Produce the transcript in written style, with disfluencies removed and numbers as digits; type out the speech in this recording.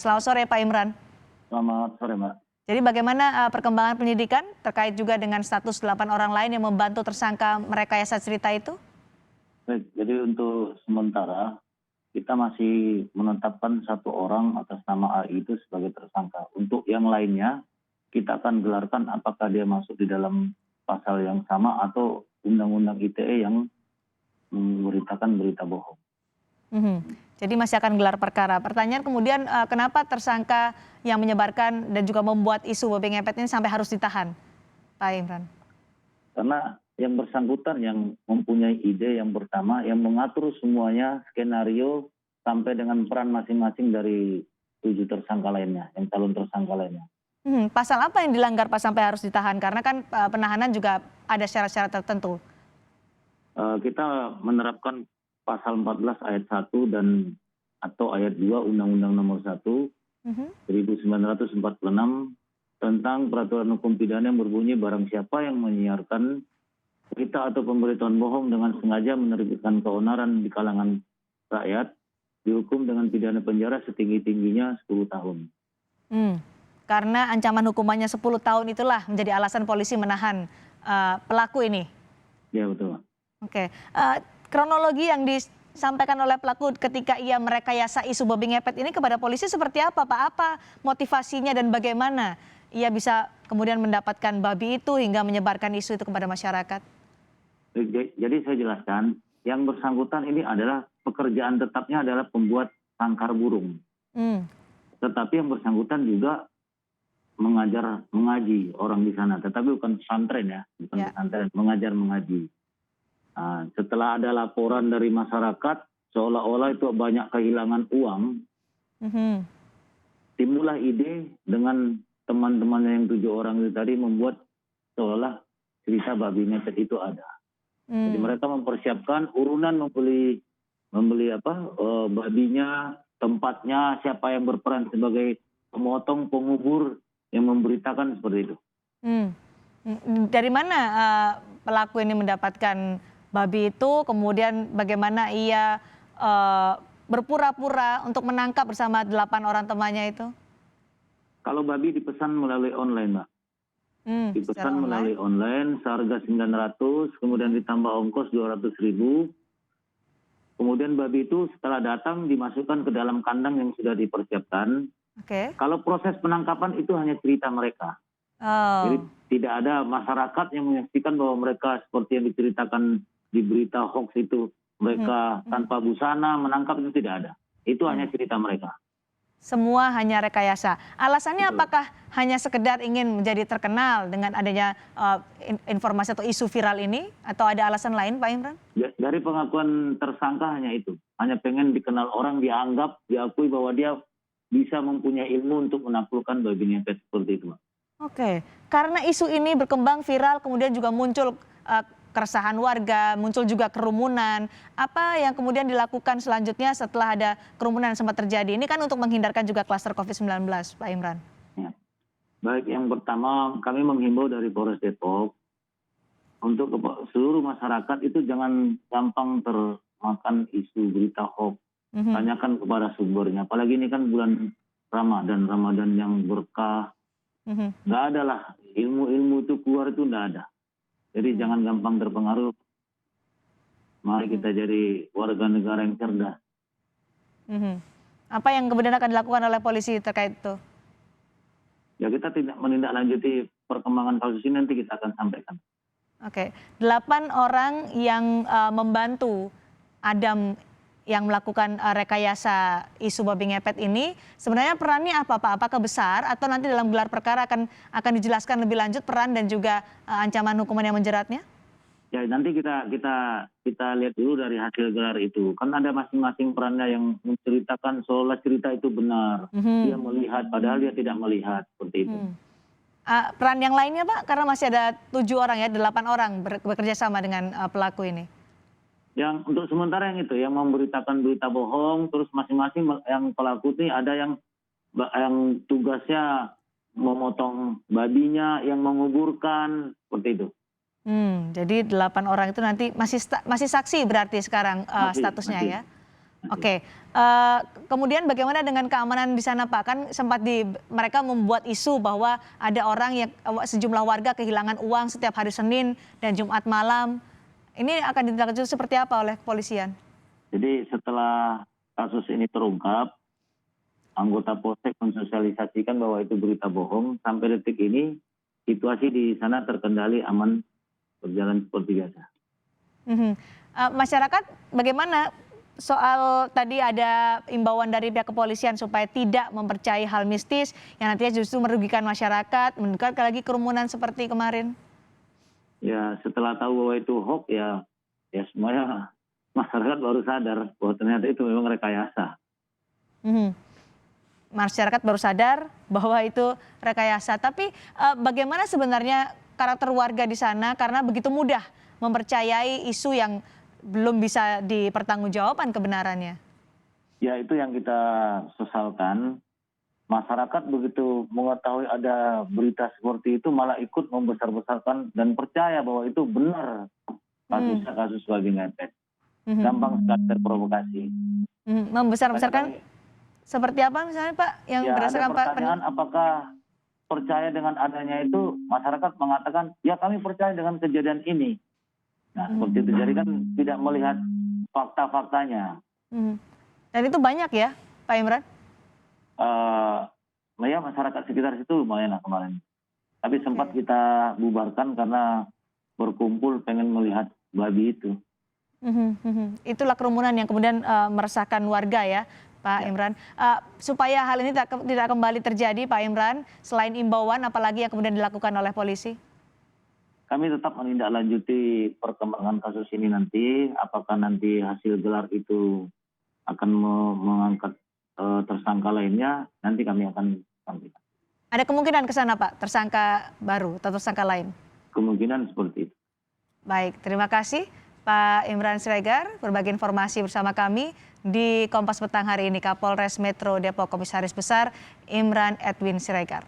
Selamat sore Pak Imran. Selamat sore, Mbak. Jadi bagaimana perkembangan penyidikan terkait juga dengan status 8 orang lain yang membantu tersangka merekayasa cerita itu? Baik, jadi untuk sementara kita masih menetapkan satu orang atas nama AI itu sebagai tersangka. Untuk yang lainnya, kita akan gelarkan apakah dia masuk di dalam pasal yang sama atau Undang-Undang ITE yang memberitakan berita bohong. Mhm. Jadi masih akan gelar perkara. Pertanyaan kemudian kenapa tersangka yang menyebarkan dan juga membuat isu babi ngepet ini sampai harus ditahan, Pak Imran? Karena yang bersangkutan yang mempunyai ide yang pertama, yang mengatur semuanya skenario sampai dengan peran masing-masing dari 7 tersangka lainnya, yang calon tersangka lainnya. Pasal apa yang dilanggar Pak sampai harus ditahan? Karena kan penahanan juga ada syarat-syarat tertentu. Kita menerapkan pasal 14 ayat 1 dan atau ayat 2 Undang-Undang Nomor 1 Mhm. 1946 tentang peraturan hukum pidana yang berbunyi barang siapa yang menyiarkan berita atau pemberitaan bohong dengan sengaja menerbitkan keonaran di kalangan rakyat dihukum dengan pidana penjara setinggi-tingginya 10 tahun. Hmm. Karena ancaman hukumannya 10 tahun itulah menjadi alasan polisi menahan pelaku ini. Ya betul, Pak. Oke, kronologi yang disampaikan oleh pelaku ketika ia merekayasa isu babi ngepet ini kepada polisi seperti apa, Pak? Apa motivasinya dan bagaimana ia bisa kemudian mendapatkan babi itu hingga menyebarkan isu itu kepada masyarakat? Jadi saya jelaskan, yang bersangkutan ini adalah pekerjaan tetapnya adalah pembuat sangkar burung. Hmm. Tetapi yang bersangkutan juga mengaji orang di sana, tetapi bukan pesantren ya, bukan Ya. pesantren, mengajar mengaji. Nah, setelah ada laporan dari masyarakat, seolah-olah itu banyak kehilangan uang, Mhm. timbullah ide dengan teman-temannya yang 7 orang itu tadi membuat seolah cerita babi ngepet itu ada. Jadi Hmm. mereka mempersiapkan urunan membeli babinya, tempatnya, siapa yang berperan sebagai pemotong, pengubur, yang memberitakan seperti itu. Hmm. Dari mana pelaku ini mendapatkan babi itu, kemudian bagaimana ia berpura-pura untuk menangkap bersama 8 orang temannya itu? Kalau babi dipesan melalui online, Mbak. Secara Dipesan online? melalui online seharga 900, kemudian ditambah ongkos 200.000. Kemudian babi itu setelah datang dimasukkan ke dalam kandang yang sudah dipersiapkan. Oke. Kalau proses penangkapan itu hanya cerita mereka. Jadi Oh. tidak ada masyarakat yang menyaksikan bahwa mereka seperti yang diceritakan di berita hoax itu, Mhm. mereka tanpa busana menangkap, itu tidak ada. Itu hanya Mhm. cerita mereka. Semua hanya rekayasa. Alasannya Betul. apakah hanya sekedar ingin menjadi terkenal dengan adanya informasi atau isu viral ini, atau ada alasan lain, Pak Imran? Dari pengakuan tersangka hanya itu. Hanya pengen dikenal orang, dianggap, diakui bahwa dia bisa mempunyai ilmu untuk menaklukkan babi ngepet seperti itu, Mbak. Oke, karena isu ini berkembang viral, kemudian juga muncul keresahan warga, muncul juga kerumunan. Apa yang kemudian dilakukan selanjutnya setelah ada kerumunan yang sempat terjadi? Ini kan untuk menghindarkan juga klaster COVID-19, Pak Imran. Ya. Baik, yang pertama kami menghimbau dari Polres Depok untuk seluruh masyarakat itu jangan gampang termakan isu berita hoax. Mhm. Tanyakan kepada sumbernya. Apalagi ini kan bulan Ramadan yang berkah. Mhm. Nggak ada lah, ilmu-ilmu itu keluar itu nggak ada. Jadi jangan gampang terpengaruh. Mari kita jadi warga negara yang cerdas. Mhm. Apa yang kemudian akan dilakukan oleh polisi terkait itu? Ya kita tidak menindaklanjuti perkembangan kasus ini, nanti kita akan sampaikan. Oke, 8 orang yang membantu Adam yang melakukan rekayasa isu babi ngepet ini, sebenarnya perannya apa, Pak? Apakah besar atau nanti dalam gelar perkara akan dijelaskan lebih lanjut peran dan juga ancaman hukuman yang menjeratnya? Ya nanti kita lihat dulu dari hasil gelar itu. Kan ada masing-masing perannya yang menceritakan seolah cerita itu benar. Dia Mhm. melihat, padahal dia tidak melihat, seperti itu. Mhm. Peran yang lainnya, Pak, karena masih ada 7 orang ya, 8 orang bekerja sama dengan pelaku ini. Yang untuk sementara yang itu, yang memberitakan berita bohong, terus masing-masing yang pelaku ini ada yang tugasnya memotong babinya, yang menguburkan, seperti itu. Jadi 8 orang itu nanti masih saksi berarti sekarang statusnya Masih. ya? Oke, kemudian bagaimana dengan keamanan di sana Pak? Kan sempat mereka membuat isu bahwa ada orang yang sejumlah warga kehilangan uang setiap hari Senin dan Jumat malam. Ini akan ditindaklanjuti seperti apa oleh kepolisian? Jadi setelah kasus ini terungkap, anggota Polsek mensosialisasikan bahwa itu berita bohong. Sampai detik ini situasi di sana terkendali, aman, berjalan seperti biasa. Masyarakat bagaimana soal tadi ada imbauan dari pihak kepolisian supaya tidak mempercayai hal mistis yang nantinya justru merugikan masyarakat, meningkatkan lagi kerumunan seperti kemarin? Ya setelah tahu bahwa itu hoax ya semuanya masyarakat baru sadar bahwa ternyata itu memang rekayasa. Mhm. Masyarakat baru sadar bahwa itu rekayasa. Tapi bagaimana sebenarnya karakter warga di sana karena begitu mudah mempercayai isu yang belum bisa dipertanggungjawabkan kebenarannya? Ya itu yang kita sesalkan. Masyarakat begitu mengetahui ada berita seperti itu malah ikut membesar-besarkan dan percaya bahwa itu benar kasusnya kasus babi ngepet. Gampang sekali terprovokasi. Membesar-besarkan seperti apa misalnya Pak yang Ya ada berdasarkan Pak? pertanyaan apakah percaya dengan adanya itu, masyarakat mengatakan ya kami percaya dengan kejadian ini. Nah seperti itu, jadi kan tidak melihat fakta-faktanya. Dan itu banyak ya Pak Imran? Ya masyarakat sekitar situ lumayan lah kemarin. Tapi sempat kita bubarkan karena berkumpul pengen melihat babi itu. Itulah kerumunan yang kemudian meresahkan warga ya Pak Imran. Supaya hal ini tidak kembali terjadi Pak Imran, selain imbauan apalagi yang kemudian dilakukan oleh polisi? Kami tetap menindaklanjuti perkembangan kasus ini nanti. Apakah nanti hasil gelar itu akan mengangkat tersangka lainnya, nanti kami akan sampaikan. Ada kemungkinan ke sana Pak, tersangka baru atau tersangka lain? Kemungkinan seperti itu. Baik, terima kasih Pak Imran Siregar berbagi informasi bersama kami di Kompas Petang hari ini. Kapolres Metro Depok Komisaris Besar Imran Edwin Siregar.